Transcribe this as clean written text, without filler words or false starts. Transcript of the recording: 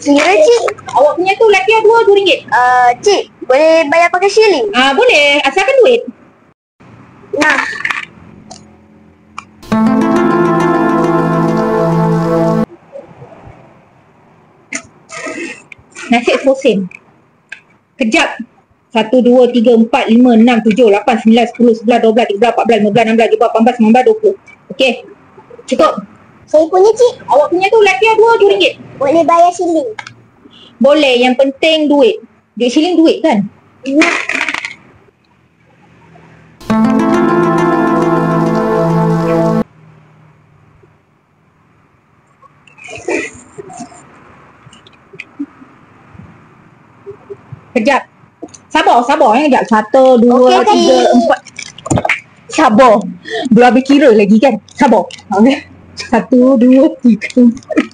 Kira cik. Awak punya tu laki dua RM2. Cik, boleh bayar pakai shilling? Boleh, asalkan duit. Nah. Nasib Fosin. Kejap. 1, 2, 3, 4, 5, 6, 7, 8, 9, 10, 11, 12, 13, 14, 15, 16, 17, 18, 19, 20. Okey. Cukup. Saya punya cik. Awak punya tu laki dua RM2. Boleh bayar shilling? Boleh, yang penting duit. Duit shilling duit kan? Nah. Kejap. Sabar. Kejap. 1, 2, 3, 4. Sabar. Belum habis kira lagi kan? Sabar. Okay. 1, 2, 3, 4.